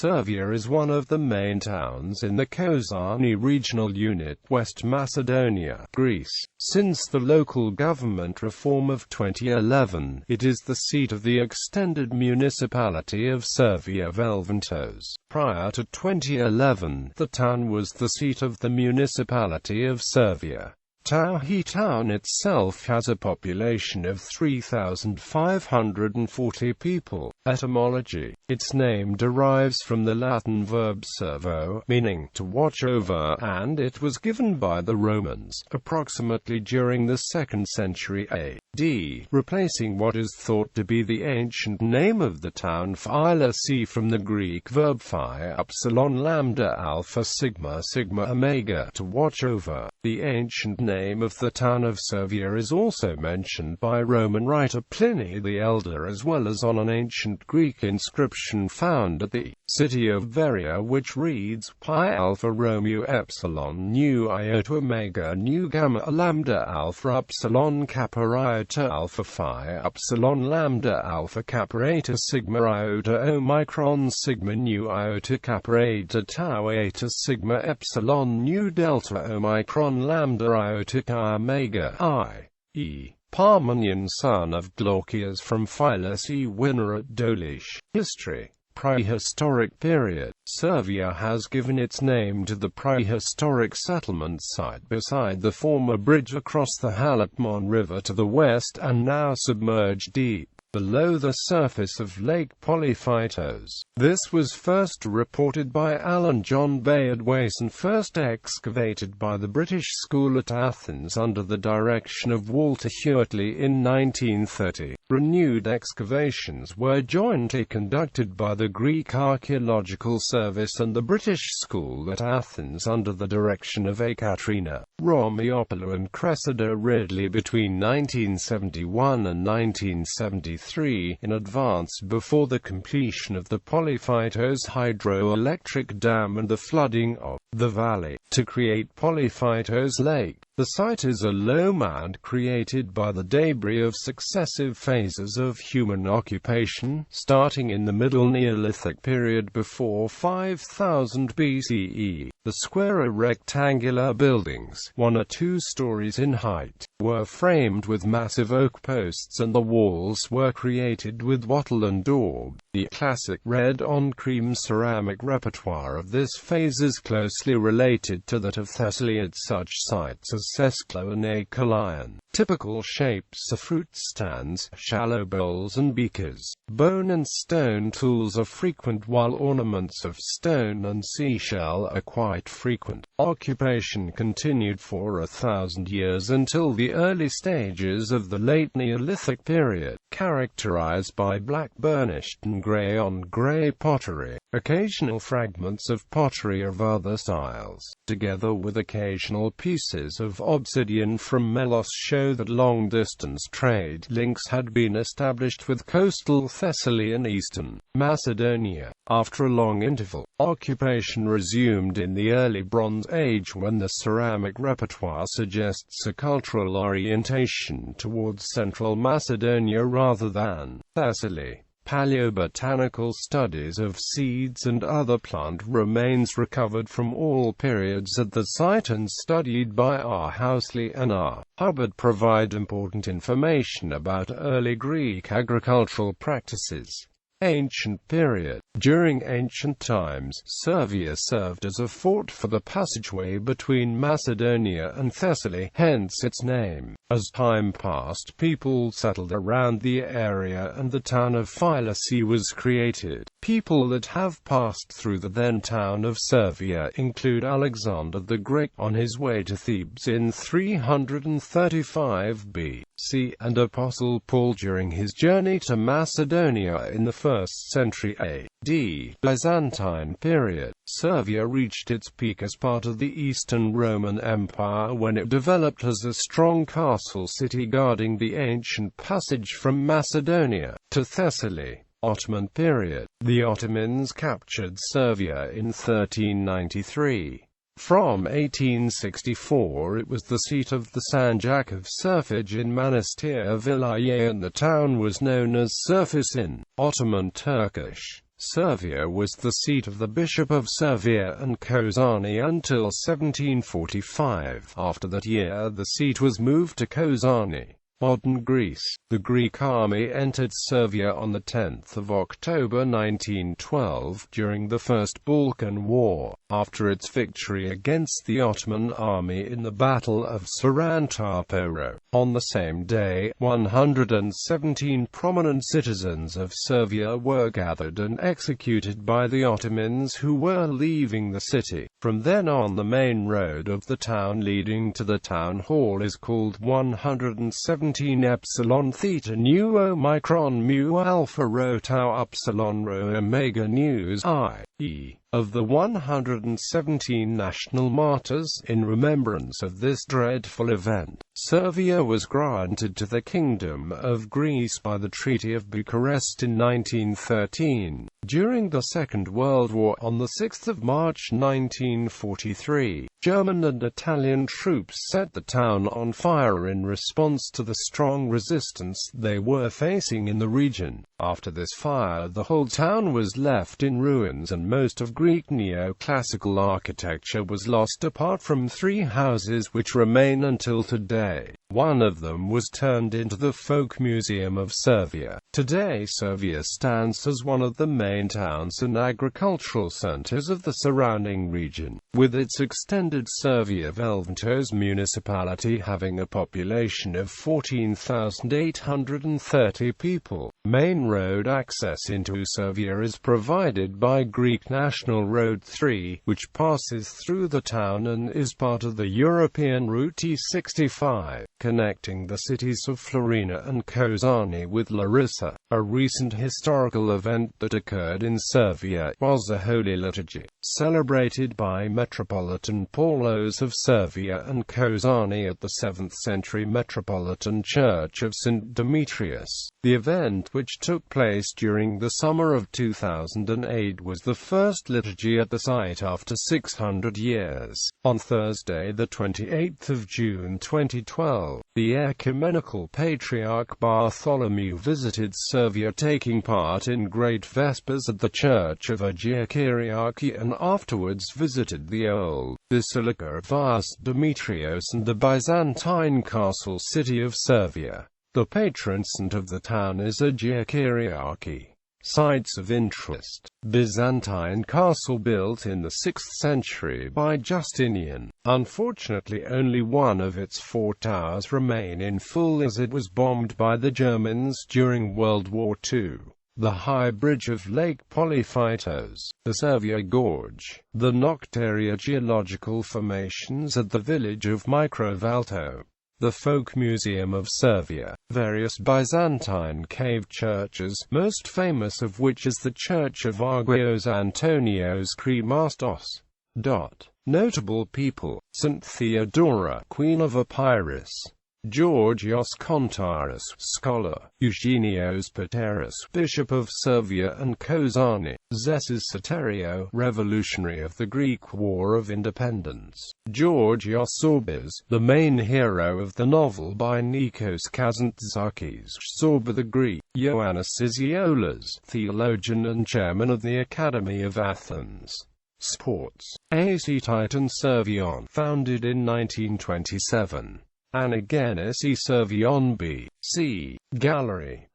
Servia is one of the main towns in the Kozani regional unit, West Macedonia, Greece. Since the local government reform of 2011, it is the seat of the extended municipality of Servia-Velventos. Prior to 2011, the town was the seat of the municipality of Servia. The town itself has a population of 3,540 people. Etymology. Its name derives from the Latin verb servo, meaning to watch over, and it was given by the Romans, approximately during the 2nd century AD, replacing what is thought to be the ancient name of the town Phylace from the Greek verb phi upsilon lambda alpha sigma sigma omega, to watch over. The ancient name of the town of Servia is also mentioned by Roman writer Pliny the Elder, as well as on an ancient Greek inscription found at the city of Veria, which reads pi alpha Romeo epsilon nu iota omega nu gamma lambda alpha upsilon kappa iota alpha phi upsilon lambda alpha kappa eta sigma iota omicron sigma nu iota kappa eta tau eta sigma epsilon nu delta omicron lambda iota chi omega i.e. Parmenion, son of Glaucias from Phylace, winner at Dolish. History. Prehistoric period. Servia has given its name to the prehistoric settlement site beside the former bridge across the Halatmon River to the west, and now submerged deep below the surface of Lake Polyphytos. This was first reported by Alan John Bayard Weiss and first excavated by the British School at Athens under the direction of Walter Huertley in 1930. Renewed excavations were jointly conducted by the Greek Archaeological Service and the British School at Athens under the direction of Ekaterina Romeopoulou and Cressida Ridley between 1971 and 1973, in advance before the completion of the Polyphytos hydroelectric dam and the flooding of the valley to create Polyphytos Lake. The site is a low mound created by the debris of successive phases of human occupation, starting in the Middle Neolithic period before 5000 BCE. The square rectangular buildings, 1 or 2 stories in height, were framed with massive oak posts and the walls were created with wattle and daub. The classic red-on-cream ceramic repertoire of this phase is closely related to that of Thessaly at such sites as Sesklo and Acolion. Typical shapes are fruit stands, shallow bowls and beakers. Bone and stone tools are frequent, while ornaments of stone and seashell are quite frequent. Occupation continued for 1,000 years until the early stages of the late Neolithic period, characterized by black burnished and grey-on-grey pottery. Occasional fragments of pottery of other styles, together with occasional pieces of obsidian from Melos, show that long-distance trade links had been established with coastal Thessaly and eastern Macedonia. After a long interval, occupation resumed in the early Bronze Age, when the ceramic repertoire suggests a cultural orientation towards central Macedonia rather than Thessaly. Paleobotanical studies of seeds and other plant remains recovered from all periods at the site and studied by R. Housley and R. Hubbard provide important information about early Greek agricultural practices. Ancient period. During ancient times, Servia served as a fort for the passageway between Macedonia and Thessaly, hence its name. As time passed, people settled around the area and the town of Phylace was created. People that have passed through the then town of Servia include Alexander the Great on his way to Thebes in 335 BC, and Apostle Paul during his journey to Macedonia in the 1st century AD. Byzantine period. Servia reached its peak as part of the Eastern Roman Empire when it developed as a strong castle city guarding the ancient passage from Macedonia to Thessaly. Ottoman period. The Ottomans captured Servia in 1393. From 1864 it was the seat of the Sanjak of Serfij in Manastir Vilayet, and the town was known as Surfis in Ottoman Turkish. Servia was the seat of the Bishop of Servia and Kozani until 1745. After that year the seat was moved to Kozani, modern Greece. The Greek army entered Servia on 10 October 1912 during the First Balkan War, after its victory against the Ottoman army in the Battle of Servia-Velventos. On the same day, 117 prominent citizens of Servia were gathered and executed by the Ottomans who were leaving the city. From then on, the main road of the town leading to the town hall is called 117 Epsilon Theta Nu Omicron Mu Alpha Rho Tau Upsilon Rho Omega News i.e. of the 117 national martyrs. In remembrance of this dreadful event, Servia was granted to the Kingdom of Greece by the Treaty of Bucharest in 1913. During the Second World War, on 6 March 1943, German and Italian troops set the town on fire in response to the strong resistance they were facing in the region. After this fire, the whole town was left in ruins and most of Greek neoclassical architecture was lost apart from 3 houses which remain until today. One of them was turned into the Folk Museum of Servia. Today Servia stands as one of the main towns and agricultural centers of the surrounding region, with its extended Servia-Velventos municipality having a population of 14,830 people. Main road access into Servia is provided by Greek National Road 3, which passes through the town and is part of the European Route E65, connecting the cities of Florina and Kozani with Larissa. A recent historical event that occurred in Servia was a Holy Liturgy, celebrated by Metropolitan Paulos of Servia and Kozani at the 7th century Metropolitan Church of St. Demetrius. The event, which took place during the summer of 2008, was the first liturgy at the site after 600 years. On Thursday, the 28th of June 2012, the Ecumenical Patriarch Bartholomew visited Servia, taking part in Great Vespers at the Church of Agia Kyriarchy, and afterwards visited the old Basilica of St. Demetrios and the Byzantine castle city of Servia. The patron saint of the town is Agia Kyriarchy. Sites of interest: Byzantine castle built in the 6th century by Justinian. Unfortunately, only one of its 4 towers remain in full as it was bombed by the Germans during World War II. The High Bridge of Lake Polyphytos, the Servia Gorge, the Nocteria geological formations at the village of Microvalto, the Folk Museum of Servia, various Byzantine cave churches, most famous of which is the Church of Agios Antonios Kremastos. Notable people: St. Theodora, Queen of Epirus; Georgios Kontaris, scholar; Eugenios Pateras, Bishop of Servia and Kozani; Zesis Soterio, revolutionary of the Greek War of Independence; Georgios Sorbas, the main hero of the novel by Nikos Kazantzakis; Sorba the Greek; Ioannis Isioulas, theologian and chairman of the Academy of Athens. Sports: AC Titan Servion, founded in 1927. Anagenes e Servion B. C. Gallery.